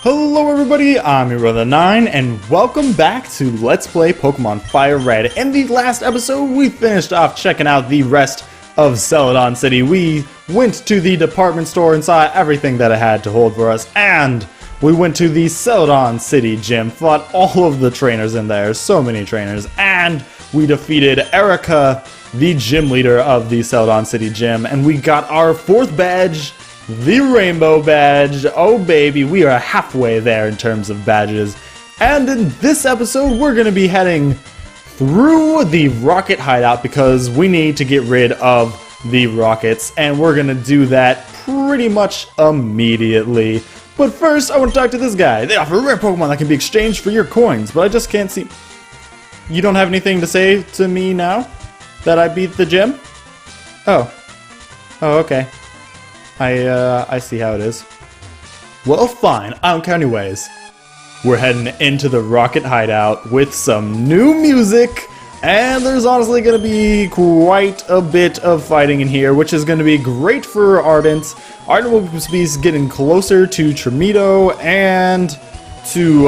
Hello everybody, I'm your brother 9, and welcome back to Let's Play Pokemon FireRed. In the last episode, we finished off checking out the rest of Celadon City. We went to the department store and saw everything that it had to hold for us, and we went to the Celadon City gym, fought all of the trainers in there, so many trainers, and we defeated Erica, the gym leader of the Celadon City gym, and we got our 4th badge, the rainbow badge. Oh baby, we are halfway there in terms of badges. And in this episode, we're going to be heading through the rocket hideout because we need to get rid of the rockets, and we're going to do that pretty much immediately. But first, I want to talk to this guy. They offer rare Pokemon that can be exchanged for your coins, but I just can't see... You don't have anything to say to me now that I beat the gym? Oh, okay. I see how it is. Well, fine. I don't care anyways. We're heading into the rocket hideout with some new music, and there's honestly going to be quite a bit of fighting in here, which is going to be great for Ardent. Ardent will be getting closer to Tremito and to,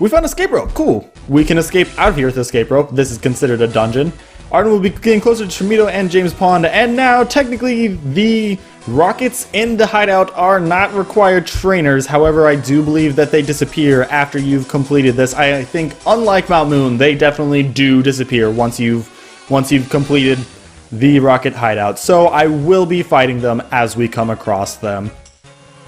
we found an escape rope. Cool. We can escape out of here with the escape rope. This is considered a dungeon. Arden will be getting closer to Tremito and James Pond, and now, technically, the rockets in the hideout are not required trainers. However, I do believe that they disappear after you've completed this. I think, unlike Mount Moon, they definitely do disappear once you've completed the rocket hideout. So I will be fighting them as we come across them.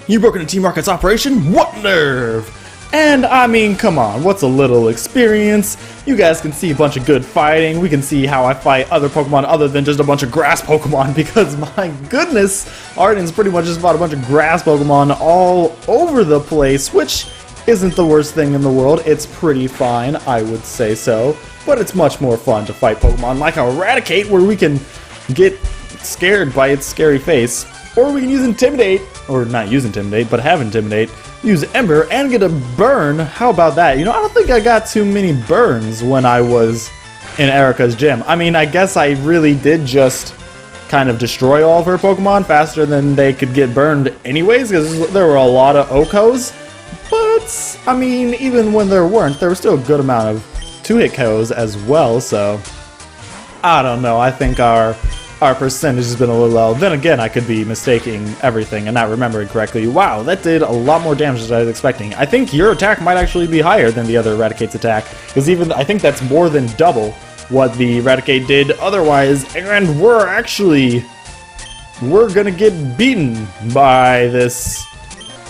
You broke into Team Rocket's operation? What nerve! And, I mean, come on, what's a little experience? You guys can see a bunch of good fighting. We can see how I fight other Pokemon other than just a bunch of grass Pokemon, because, my goodness, Arden's pretty much just fought a bunch of grass Pokemon all over the place, which isn't the worst thing in the world. It's pretty fine, I would say so. But it's much more fun to fight Pokemon like Eradicate, where we can get scared by its scary face. Or we can use Intimidate, or not use Intimidate, but have Intimidate, use Ember, and get a burn. How about that? You know, I don't think I got too many burns when I was in Erica's gym. I mean, I guess I really did just kind of destroy all of her Pokemon faster than they could get burned anyways, because there were a lot of Okos. But, I mean, even when there weren't, there was still a good amount of 2-hit KOs as well, so... I don't know, I think our percentage has been a little low. Then again, I could be mistaking everything and not remembering correctly. Wow, that did a lot more damage than I was expecting. I think your attack might actually be higher than the other Eradicate's attack, because even I think that's more than double what the Eradicate did otherwise, and we're gonna get beaten by this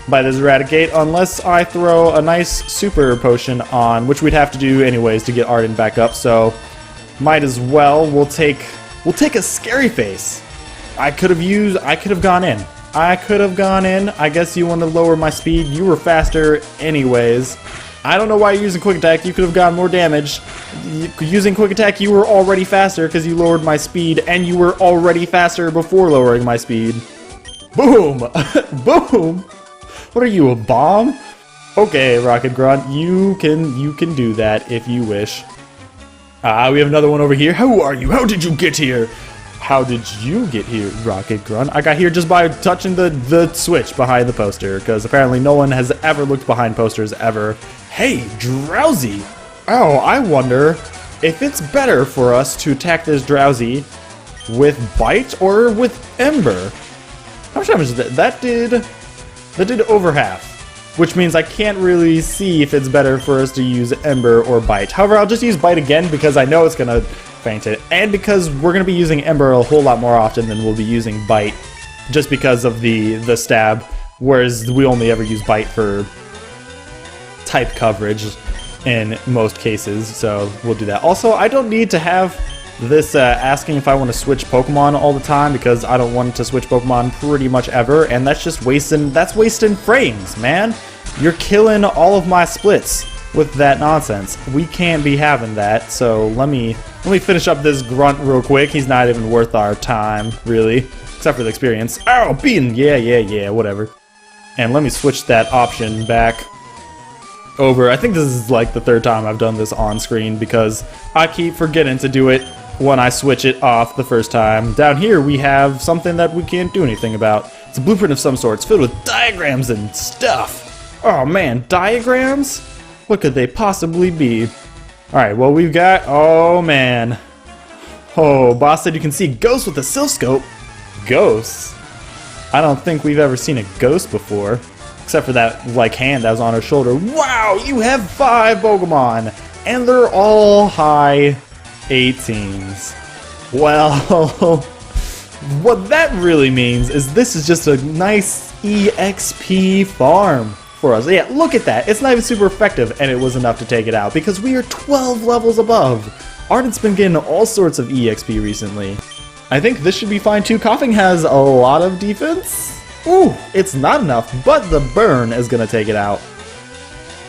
Eradicate unless I throw a nice super potion on, which we'd have to do anyways to get Arden back up, so might as well. We'll take a Scary Face. I could have gone in. I guess you want to lower my speed. You were faster anyways. I don't know why you're using Quick Attack. You could have gotten more damage. Using Quick Attack, you were already faster because you lowered my speed, and you were already faster before lowering my speed. Boom! Boom! What are you, a bomb? Okay, Rocket Grunt, you can do that if you wish. We have another one over here. Who are you? How did you get here? How did you get here, Rocket Grunt? I got here just by touching the switch behind the poster, because apparently no one has ever looked behind posters ever. Hey, Drowsy! Oh, I wonder if it's better for us to attack this Drowsy with Bite or with Ember. How much damage did that? That did over half. Which means I can't really see if it's better for us to use Ember or Bite. However, I'll just use Bite again because I know it's going to faint it. And because we're going to be using Ember a whole lot more often than we'll be using Bite. Just because of the stab. Whereas we only ever use Bite for type coverage in most cases. So we'll do that. Also, I don't need to have this asking if I want to switch Pokemon all the time, because I don't want to switch Pokemon pretty much ever, and that's just wasting frames, man. You're killing all of my splits with that nonsense. We can't be having that, so let me finish up this Grunt real quick. He's not even worth our time, really, except for the experience. Oh, beaten! Yeah, whatever. And let me switch that option back over. I think this is like the 3rd time I've done this on screen, because I keep forgetting to do it when I switch it off the first time. Down here we have something that we can't do anything about. It's a blueprint of some sort. It's filled with diagrams and stuff. Oh man, diagrams? What could they possibly be? Alright, well we've got... Oh man. Oh, boss said you can see ghosts with a silph. Ghosts? I don't think we've ever seen a ghost before. Except for that, like, hand that was on her shoulder. Wow, you have 5 Pokemon! And they're all high 18s. Well, what that really means is this is just a nice EXP farm for us. Yeah, look at that. It's not even super effective, and it was enough to take it out because we are 12 levels above. Arden's been getting all sorts of EXP recently. I think this should be fine too. Coughing has a lot of defense. Ooh, it's not enough, but the burn is gonna take it out.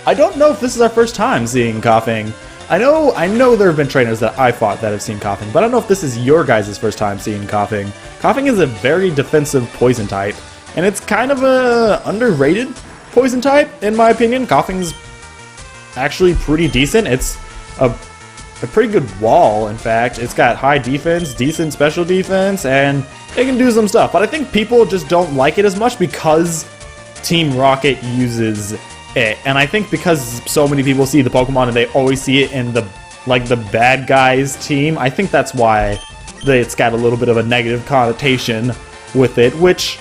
I don't know if this is our first time seeing Coughing. I know there have been trainers that I fought that have seen Coughing, but I don't know if this is your guys' first time seeing Coughing. Coughing is a very defensive poison type, and it's kind of a underrated poison type, in my opinion. Coughing's actually pretty decent. It's a pretty good wall, in fact. It's got high defense, decent special defense, and it can do some stuff. But I think people just don't like it as much because Team Rocket uses it. And I think because so many people see the Pokemon and they always see it in the bad guys team, I think that's why it's got a little bit of a negative connotation with it, which,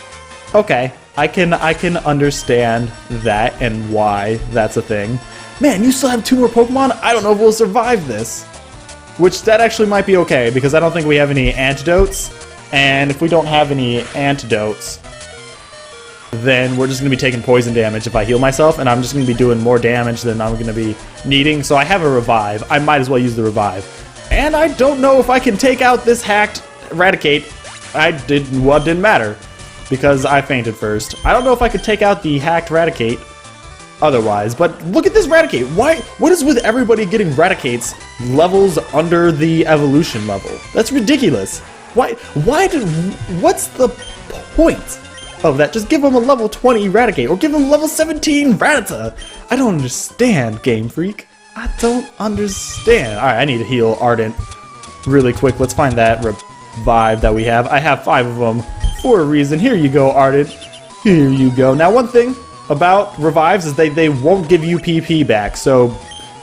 okay, I can understand that and why that's a thing. Man, you still have 2 more Pokemon? I don't know if we'll survive this. Which, that actually might be okay, because I don't think we have any antidotes. And if we don't have any antidotes, then we're just going to be taking poison damage if I heal myself, and I'm just going to be doing more damage than I'm going to be needing. So I have a revive. I might as well use the revive. And I don't know if I can take out this hacked Eradicate. Well, it didn't matter, because I fainted first. I don't know if I could take out the hacked Eradicate otherwise, but look at this Eradicate. What is with everybody getting Eradicates levels under the evolution level? That's ridiculous. What's the point of that? Just give them a level 20 Eradicate, or give them level 17 Rattata. I don't understand, Game Freak. I don't understand. Alright, I need to heal Ardent really quick. Let's find that revive that we have. I have 5 of them for a reason. Here you go, Ardent. Here you go. Now, one thing about revives is they won't give you PP back, so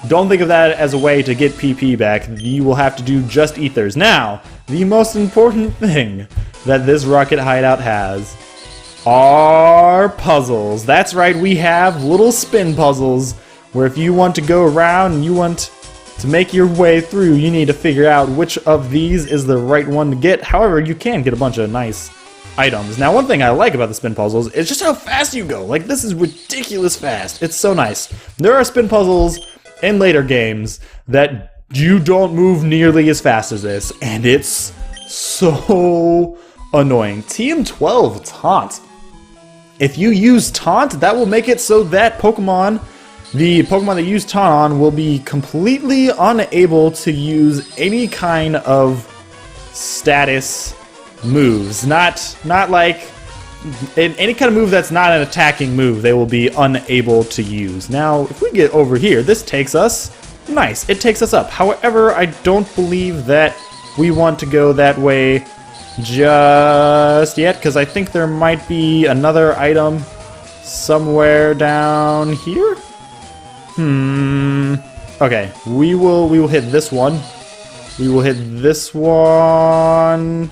don't think of that as a way to get PP back. You will have to do just ethers. Now, the most important thing that this Rocket Hideout has are puzzles. That's right, we have little spin puzzles where if you want to go around and you want to make your way through, you need to figure out which of these is the right one to get. However, you can get a bunch of nice items. Now, one thing I like about the spin puzzles is just how fast you go. Like, this is ridiculous fast. It's so nice. There are spin puzzles in later games that you don't move nearly as fast as this, and it's so annoying. TM12 Taunt. If you use Taunt, that will make it so that the Pokemon that use Taunt on will be completely unable to use any kind of status moves. Not like any kind of move that's not an attacking move, they will be unable to use. Now, if we get over here, this takes us, nice, it takes us up. However, I don't believe that we want to go that way just yet, because I think there might be another item somewhere down here. Okay, we will hit this one. We will hit this one.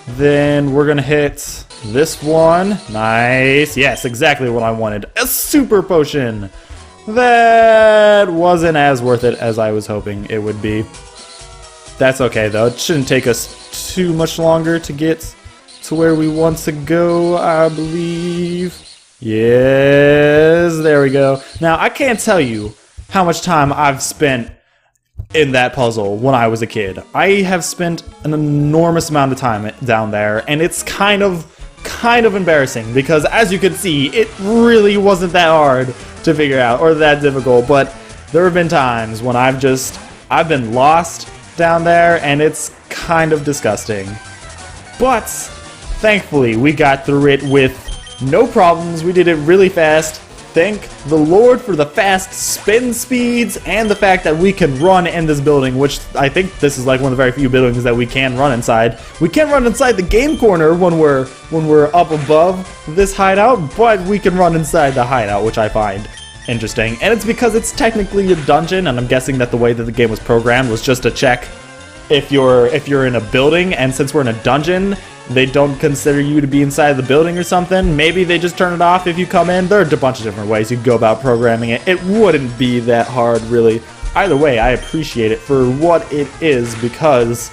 Then we're gonna hit this one. Nice. Yes, exactly what I wanted. A super potion. That wasn't as worth it as I was hoping it would be. That's okay though. It shouldn't take us too much longer to get to where we want to go, I believe. Yes, there we go. Now, I can't tell you how much time I've spent in that puzzle when I was a kid. I have spent an enormous amount of time down there, and it's kind of embarrassing because, as you can see, it really wasn't that hard to figure out or that difficult, but there have been times when I've been lost down there, and it's kind of disgusting. But thankfully, we got through it with no problems. We did it really fast. thank the Lord for the fast spin speeds and the fact that we can run in this building, which I think this is like one of the very few buildings that we can run inside. We can't run inside the game corner when we're up above this hideout, but we can run inside the hideout, which I find interesting. And it's because it's technically a dungeon, and I'm guessing that the way that the game was programmed was just to check if you're in a building, and since we're in a dungeon, they don't consider you to be inside the building or something. Maybe they just turn it off if you come in. There are a bunch of different ways you could go about programming it. It wouldn't be that hard, really. Either way, I appreciate it for what it is, because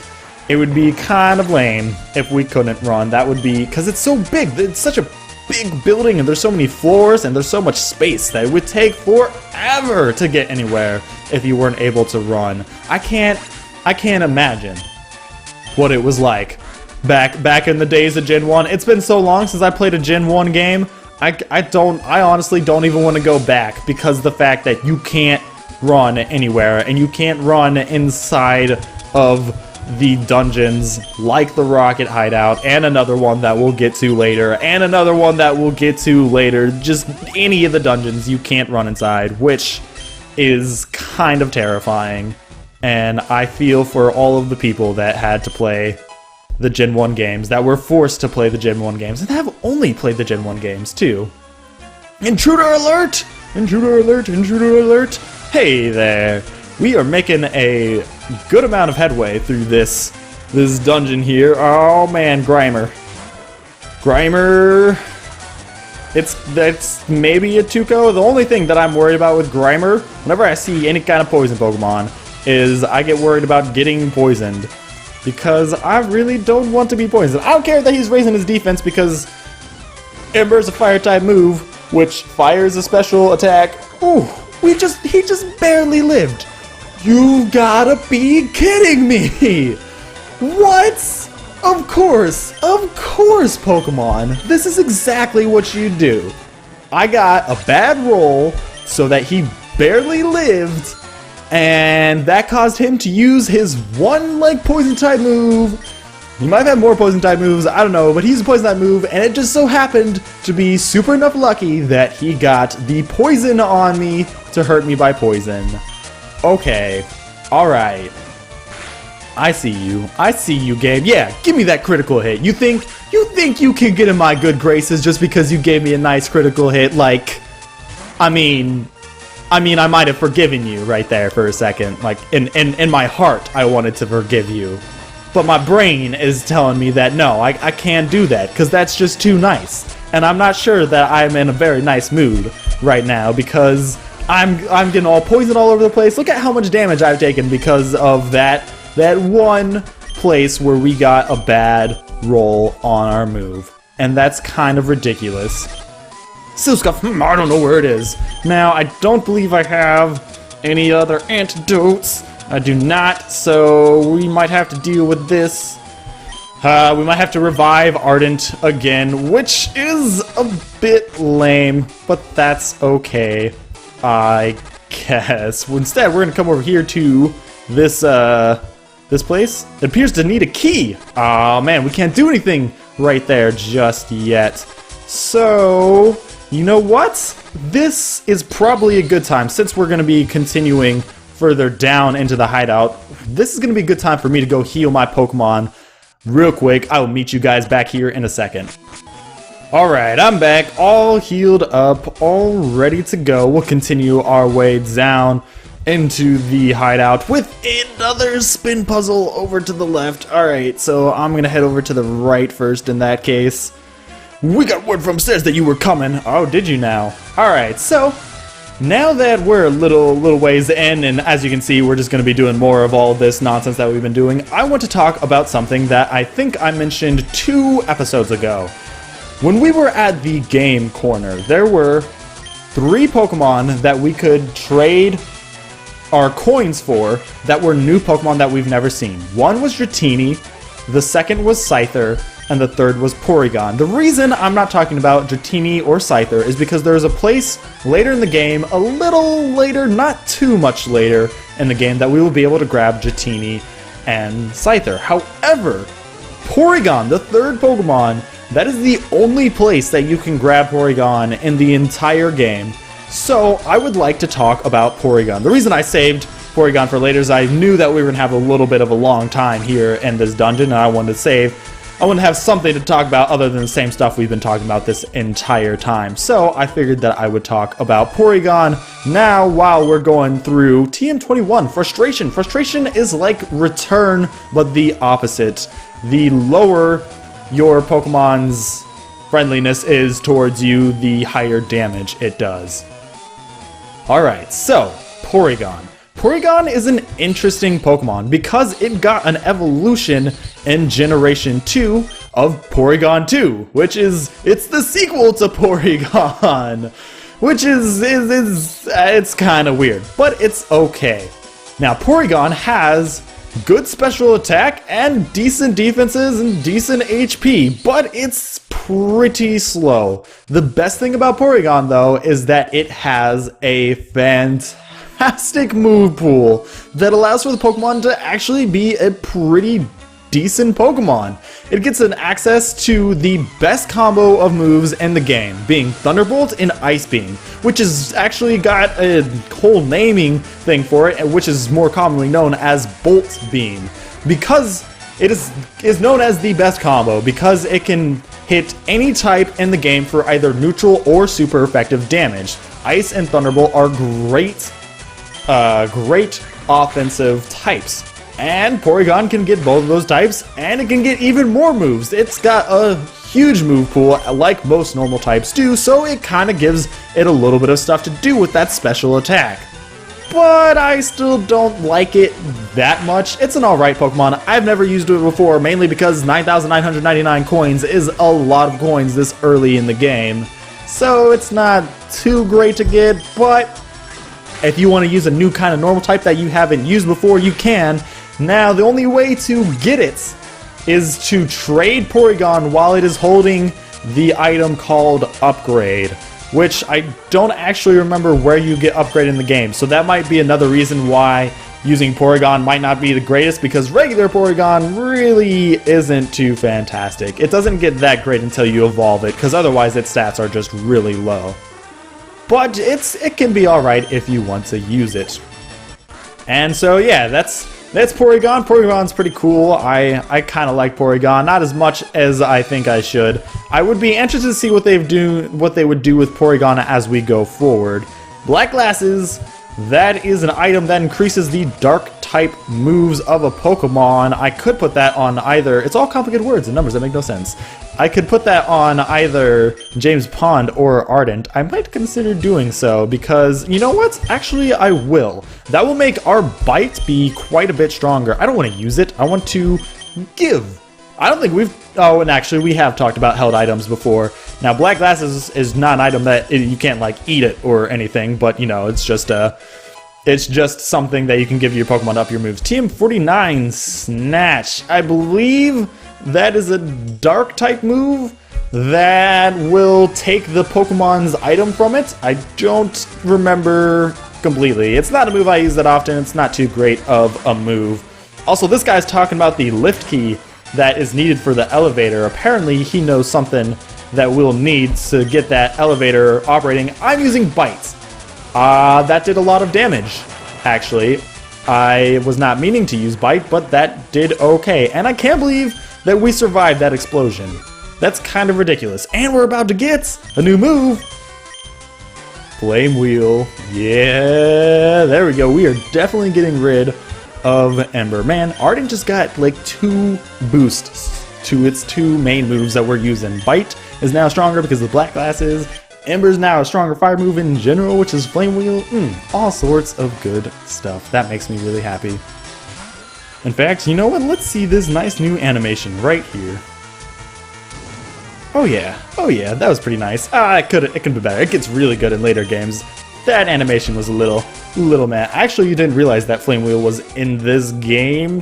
it would be kind of lame if we couldn't run. That would be, because it's so big. It's such a big building, and there's so many floors, and there's so much space that it would take forever to get anywhere if you weren't able to run. I can't imagine what it was like back in the days of Gen 1. It's been so long since I played a Gen 1 game. I honestly don't even want to go back, because the fact that you can't run anywhere, and you can't run inside of the dungeons like the Rocket Hideout, and another one that we'll get to later, and another one that we'll get to later. Just any of the dungeons you can't run inside, which is kind of terrifying. And I feel for all of the people that had to play the Gen 1 games, that were forced to play the Gen 1 games, and have only played the Gen 1 games, too. Intruder alert! Intruder alert! Intruder alert! Hey there! We are making a good amount of headway through this dungeon here. Oh man, Grimer. That's maybe a Tuco. The only thing that I'm worried about with Grimer, whenever I see any kind of poison Pokemon, is I get worried about getting poisoned. Because I really don't want to be poisoned. I don't care that he's raising his defense, because Ember's a fire-type move, which fires a special attack. Ooh, he just barely lived. You gotta be kidding me! What? Of course, Pokemon. This is exactly what you do. I got a bad roll so that he barely lived, and that caused him to use his one, like, poison-type move. He might have had more poison-type moves, I don't know, but he's a poison-type move, and it just so happened to be super enough lucky that he got the poison on me to hurt me by poison. Okay, alright. I see you, Gabe. Yeah, give me that critical hit. You think you can get in my good graces just because you gave me a nice critical hit? Like, I mean, I might have forgiven you right there for a second. Like, in my heart, I wanted to forgive you. But my brain is telling me that no, I can't do that, because that's just too nice. And I'm not sure that I'm in a very nice mood right now, because I'm getting all poisoned all over the place. Look at how much damage I've taken because of that one place where we got a bad roll on our move. And that's kind of ridiculous. Silscuff, I don't know where it is. Now, I don't believe I have any other antidotes. I do not, so we might have to deal with this. We might have to revive Ardent again, which is a bit lame, but that's okay, I guess. Instead, we're gonna come over here to this place. It appears to need a key. Aw, man, we can't do anything right there just yet. So, you know what? This is probably a good time, since we're going to be continuing further down into the hideout. This is going to be a good time for me to go heal my Pokemon real quick. I will meet you guys back here in a second. Alright, I'm back, all healed up, all ready to go. We'll continue our way down into the hideout with another spin puzzle over to the left. Alright, so I'm going to head over to the right first in that case. We got word from upstairs that you were coming. Oh, did you now? Alright, so now that we're a little ways in, and as you can see, we're just going to be doing more of all this nonsense that we've been doing, I want to talk about something that I think I mentioned 2 episodes ago. When we were at the game corner, there were 3 Pokemon that we could trade our coins for that were new Pokemon that we've never seen. One was Dratini, the second was Scyther, and the third was Porygon. The reason I'm not talking about Dratini or Scyther is because there's a place later in the game, a little later, not too much later in the game, that we will be able to grab Dratini and Scyther. However, Porygon, the third Pokemon, that is the only place that you can grab Porygon in the entire game. So I would like to talk about Porygon. The reason I saved Porygon for later is I knew that we were going to have a little bit of a long time here in this dungeon, and I wanted to save. I wanted to have something to talk about other than the same stuff we've been talking about this entire time. So I figured that I would talk about Porygon now while we're going through TM21, Frustration. Frustration is like Return, but the opposite. The lower your Pokemon's friendliness is towards you, the higher damage it does. Alright, so Porygon. Porygon is an interesting Pokemon because it got an evolution in Generation 2 of Porygon 2, which is, it's the sequel to Porygon, which is it's kind of weird, but it's okay. Now, Porygon has good special attack and decent defenses and decent HP, but it's pretty slow. The best thing about Porygon, though, is that it has a fantastic move pool that allows for the Pokemon to actually be a pretty decent Pokemon. It gets an access to the best combo of moves in the game, being Thunderbolt and Ice Beam, which has actually got a whole naming thing for it, which is more commonly known as Bolt Beam, because it is known as the best combo because it can hit any type in the game for either neutral or super effective damage. Ice and Thunderbolt are great offensive types. And Porygon can get both of those types, and it can get even more moves. It's got a huge move pool, like most normal types do, so it kind of gives it a little bit of stuff to do with that special attack. But I still don't like it that much. It's an alright Pokemon. I've never used it before, mainly because 9,999 coins is a lot of coins this early in the game. So it's not too great to get, but if you want to use a new kind of normal type that you haven't used before, you can. Now, the only way to get it is to trade Porygon while it is holding the item called Upgrade, which I don't actually remember where you get Upgrade in the game, so that might be another reason why using Porygon might not be the greatest, because regular Porygon really isn't too fantastic. It doesn't get that great until you evolve it, because otherwise its stats are just really low. But it can be alright if you want to use it. And so yeah, that's Porygon. Porygon's pretty cool. I kind of like Porygon, not as much as I think I should. I would be interested to see what they would do with Porygon as we go forward. Black Glasses, that is an item that increases the dark type moves of a Pokemon. I could put that on either, it's all complicated words and numbers that make no sense. I could put that on either James Pond or Ardent. I might consider doing so because, you know what? Actually, I will. That will make our bite be quite a bit stronger. I don't want to use it. I want to give. I don't think we've... Oh, and actually, we have talked about held items before. Now, Black Glasses is not an item that you can't, like, eat it or anything, but, you know, it's just something that you can give your Pokemon to up your moves. TM49 Snatch. I believe that is a dark type move that will take the Pokemon's item from it. I don't remember completely. It's not a move I use that often. It's not too great of a move. Also, this guy's talking about the lift key that is needed for the elevator. Apparently, he knows something that we'll need to get that elevator operating. I'm using Bite. That did a lot of damage, actually. I was not meaning to use Bite, but that did okay. And I can't believe that we survived that explosion. That's kind of ridiculous. And we're about to get a new move. Flame Wheel. Yeah, there we go. We are definitely getting rid of Ember. Man, Ardent just got like 2 boosts to its 2 main moves that we're using. Bite is now stronger because of the Black Glasses. Ember's now a stronger fire move in general, which is Flame Wheel. All sorts of good stuff. That makes me really happy. In fact, you know what? Let's see this nice new animation right here. Oh yeah, that was pretty nice. It could be better. It gets really good in later games. That animation was a little meh. Actually, you didn't realize that Flame Wheel was in this game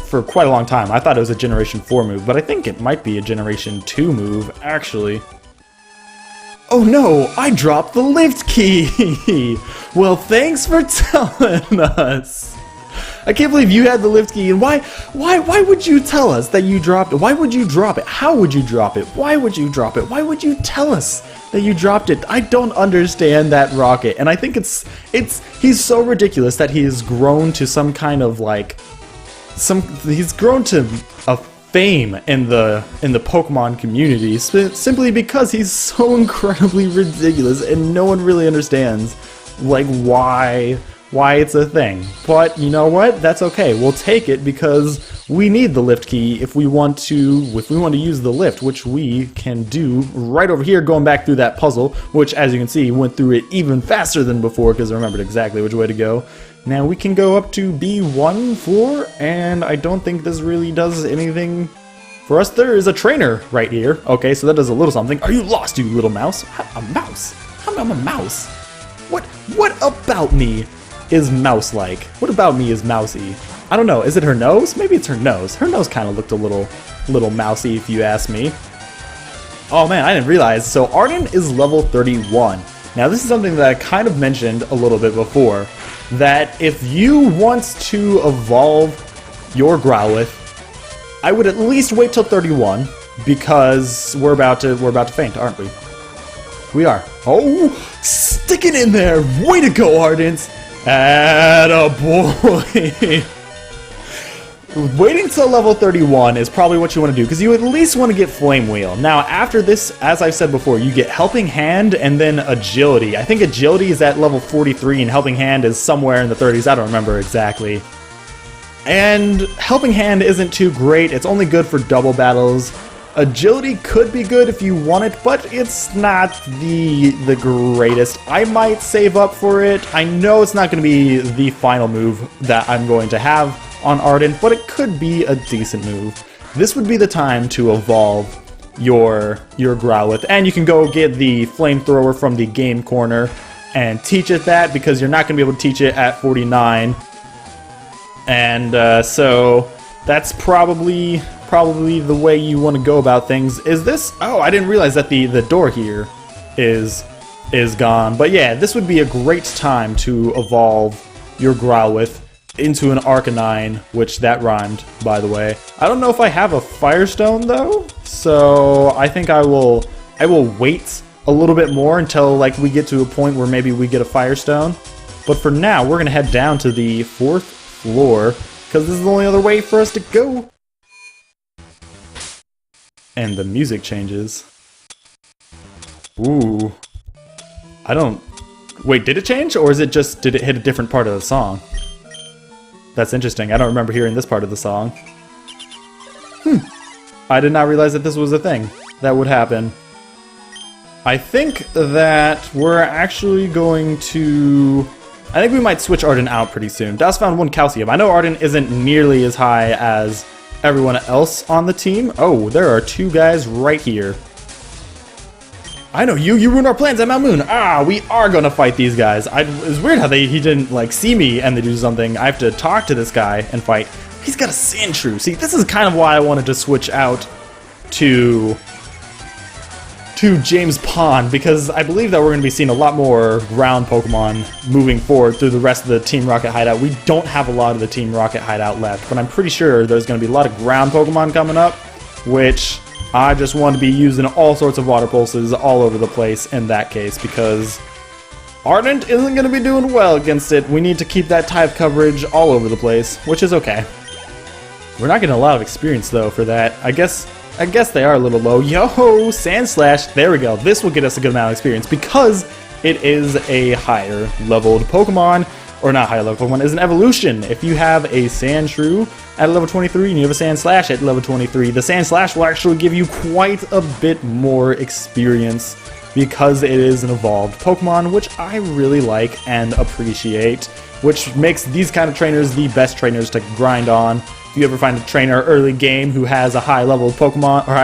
for quite a long time. I thought it was a Generation 4 move, but I think it might be a Generation 2 move, actually. Oh no, I dropped the lift key! Well, thanks for telling us. I can't believe you had the lift key, and why would you tell us that you dropped it? Why would you drop it? How would you drop it? Why would you drop it? Why would you tell us that you dropped it? I don't understand that rocket, and I think he's so ridiculous that he has grown to some kind of like, he's grown to a fame in the Pokemon community simply because he's so incredibly ridiculous and no one really understands like why it's a thing. But you know what? That's okay. We'll take it because we need the lift key if we want to use the lift, which we can do right over here, going back through that puzzle, which as you can see went through it even faster than before because I remembered exactly which way to go. Now we can go up to B1 floor, and I don't think this really does anything for us. There is a trainer right here. Okay, so that does a little something. Are you lost, you little mouse? A mouse? I'm a mouse. What about me is mouse-like? What about me is mousy? I don't know. Is it her nose? Maybe it's her nose. Her nose kind of looked a little mousy, if you ask me. Oh man, I didn't realize. So Arden is level 31. Now this is something that I kind of mentioned a little bit before, that if you want to evolve your Growlithe, I would at least wait till 31 because we're about to faint, aren't we? We are. Oh, stick it in there! Way to go, Ardent! Attaboy! Waiting till level 31 is probably what you want to do, because you at least want to get Flame Wheel. Now, after this, as I've said before, you get Helping Hand and then Agility. I think Agility is at level 43 and Helping Hand is somewhere in the 30s. I don't remember exactly. And Helping Hand isn't too great. It's only good for double battles. Agility could be good if you want it, but it's not the greatest. I might save up for it. I know it's not going to be the final move that I'm going to have on Arden, but it could be a decent move. This would be the time to evolve your Growlithe, and you can go get the Flamethrower from the game corner and teach it that, because you're not going to be able to teach it at 49. And so that's probably the way you want to go about things. Is this? Oh, I didn't realize that the door here is gone. But yeah, this would be a great time to evolve your Growlithe into an Arcanine, which that rhymed, by the way. I don't know if I have a Firestone though, so I think I will wait a little bit more until like we get to a point where maybe we get a Firestone. But for now, we're gonna head down to the 4th floor because this is the only other way for us to go. And the music changes. Ooh. I don't... Wait, did it change? Or is it just... Did it hit a different part of the song? That's interesting. I don't remember hearing this part of the song. I did not realize that this was a thing that would happen. I think that we're actually going to... I think we might switch Arden out pretty soon. Das found 1 calcium. I know Arden isn't nearly as high as everyone else on the team. Oh, there are 2 guys right here. I know you ruined our plans at Mount Moon. Ah, we are gonna fight these guys. It's weird how he didn't like see me and they do something. I have to talk to this guy and fight. He's got a Sandshrew. See, this is kind of why I wanted to switch out to James Pond, because I believe that we're going to be seeing a lot more ground Pokemon moving forward through the rest of the Team Rocket hideout. We don't have a lot of the Team Rocket hideout left, but I'm pretty sure there's going to be a lot of ground Pokemon coming up, which I just want to be using all sorts of water pulses all over the place in that case, because Ardent isn't going to be doing well against it. We need to keep that type coverage all over the place, which is okay. We're not getting a lot of experience though for that. I guess they are a little low. Yo, Sand Slash. There we go. This will get us a good amount of experience because it is a higher leveled Pokemon. Or not higher level Pokemon, is an evolution. If you have a Sandshrew at level 23 and you have a Sand Slash at level 23, the Sand Slash will actually give you quite a bit more experience because it is an evolved Pokemon, which I really like and appreciate, which makes these kind of trainers the best trainers to grind on. If you ever find a trainer early game who has a high level Pokemon, or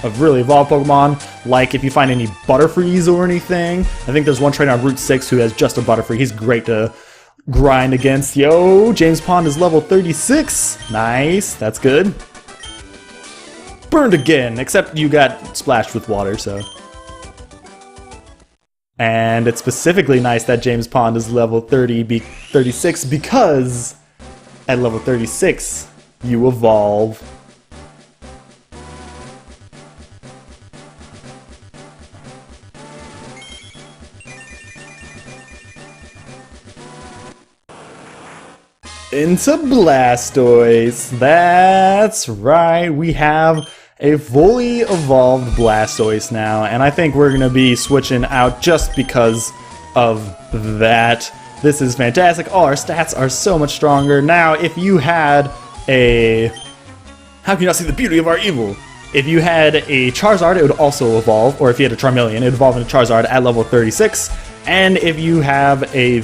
a really evolved Pokemon, like if you find any Butterfrees or anything, I think there's one trainer on Route 6 who has just a Butterfree. He's great to grind against. Yo, James Pond is level 36. Nice, that's good. Burned again, except you got splashed with water, so. And it's specifically nice that James Pond is level 36 because At level 36, you evolve. Into Blastoise. That's right, we have a fully evolved Blastoise now, and I think we're gonna be switching out just because of that. This is fantastic. All our stats are so much stronger. Now, if you had a... How can you not see the beauty of our evil? If you had a Charizard, it would also evolve, or if you had a Charmeleon, it would evolve into Charizard at level 36, and if you have a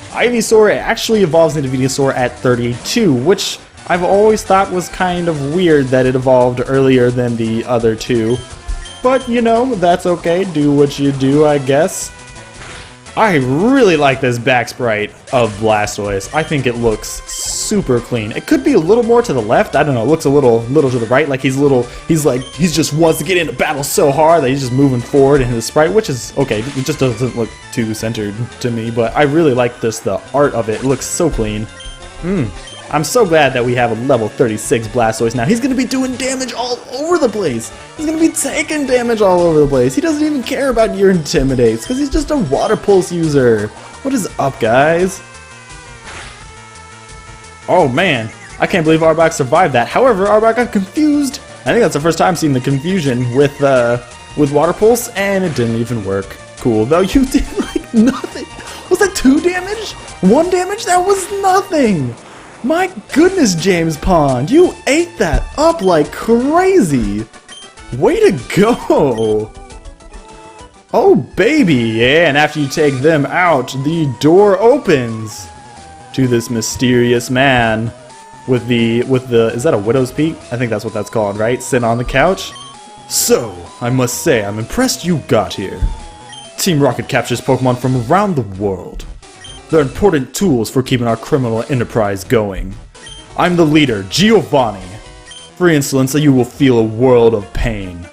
Ivysaur, it actually evolves into Venusaur at 32, which I've always thought was kind of weird that it evolved earlier than the other two. But, you know, that's okay. Do what you do, I guess. I really like this back sprite of Blastoise. I think it looks super clean. It could be a little more to the left. I don't know. It looks a little to the right. Like he's just wants to get into battle so hard that he's just moving forward in his sprite, which is okay. It just doesn't look too centered to me, but I really like the art of it. It looks so clean. I'm so glad that we have a level 36 Blastoise now. He's going to be doing damage all over the place. He's going to be taking damage all over the place. He doesn't even care about your Intimidates because he's just a Water Pulse user. What is up, guys? Oh, man. I can't believe Arbok survived that. However, Arbok got confused. I think that's the first time seeing the confusion with Water Pulse, and it didn't even work. Cool, though. You did, like, nothing. Was that 2 damage? 1 damage? That was nothing. My goodness, James Pond, you ate that up like crazy! Way to go! Oh baby, yeah, and after you take them out, the door opens to this mysterious man with the, is that a Widow's Peak? I think that's what that's called, right? Sitting on the couch? So, I must say, I'm impressed you got here. Team Rocket captures Pokemon from around the world. They're important tools for keeping our criminal enterprise going. I'm the leader, Giovanni. For insolence, you will feel a world of pain.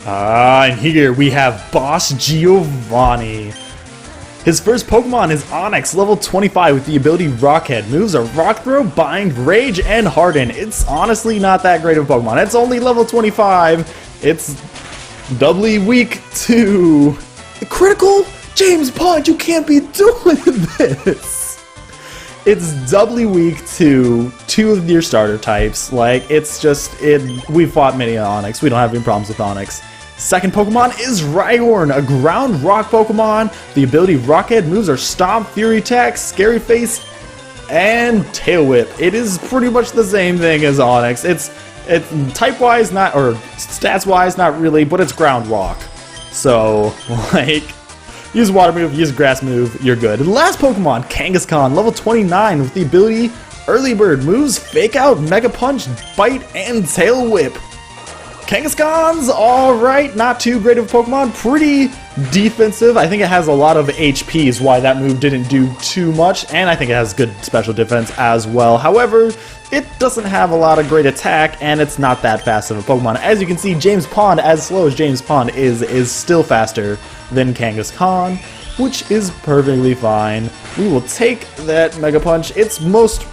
And here we have Boss Giovanni. His first Pokemon is Onix, level 25 with the ability Rockhead. Moves are Rock Throw, Bind, Rage, and Harden. It's honestly not that great of a Pokemon. It's only level 25. It's doubly weak to... Critical? James Pond, you can't be doing this! It's doubly weak to 2 of your starter types. Like, it's just, we've fought many Onix. We don't have any problems with Onix. Second Pokemon is Rhyhorn, a ground rock Pokemon. The ability Rockhead moves are Stomp, Fury Attack, Scary Face, and Tail Whip. It is pretty much the same thing as Onix. It's type-wise, not, or stats-wise, not really, but it's ground rock. So, like, use Water move, use Grass move, you're good. Last Pokemon, Kangaskhan, level 29 with the ability Early Bird. Moves Fake Out, Mega Punch, Bite, and Tail Whip. Kangaskhan's alright, not too great of a Pokemon, pretty defensive. I think it has a lot of HP is why that move didn't do too much, and I think it has good special defense as well. However, it doesn't have a lot of great attack, and it's not that fast of a Pokemon. As you can see, James Pond, as slow as James Pond is still faster than Kangaskhan, which is perfectly fine. We will take that Mega Punch. Its most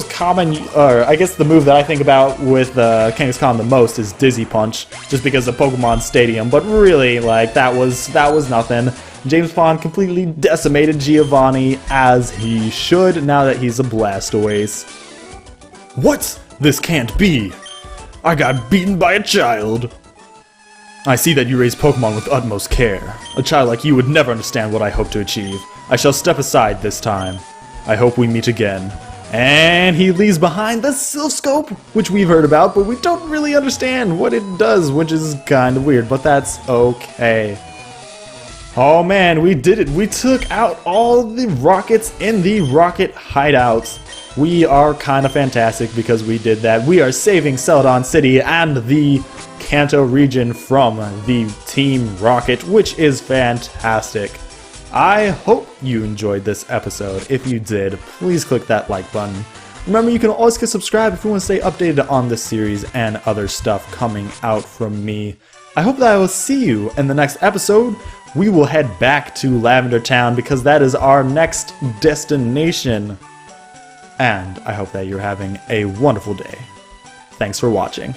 common, or I guess the move that I think about with Kangaskhan the most is Dizzy Punch, just because of Pokemon Stadium, but really, like, that was nothing. James Pond completely decimated Giovanni, as he should, now that he's a Blastoise. What? This can't be! I got beaten by a child! I see that you raise Pokemon with utmost care. A child like you would never understand what I hope to achieve. I shall step aside this time. I hope we meet again. And he leaves behind the Silphscope, which we've heard about, but we don't really understand what it does, which is kind of weird, but that's okay. Oh man, we did it! We took out all the rockets in the rocket hideouts. We are kind of fantastic because we did that. We are saving Celadon City and the Kanto region from the Team Rocket, which is fantastic. I hope you enjoyed this episode. If you did, please click that like button. Remember, you can always get subscribed if you want to stay updated on this series and other stuff coming out from me. I hope that I will see you in the next episode we will head back to Lavender Town because that is our next destination. And I hope that you're having a wonderful day. Thanks for watching.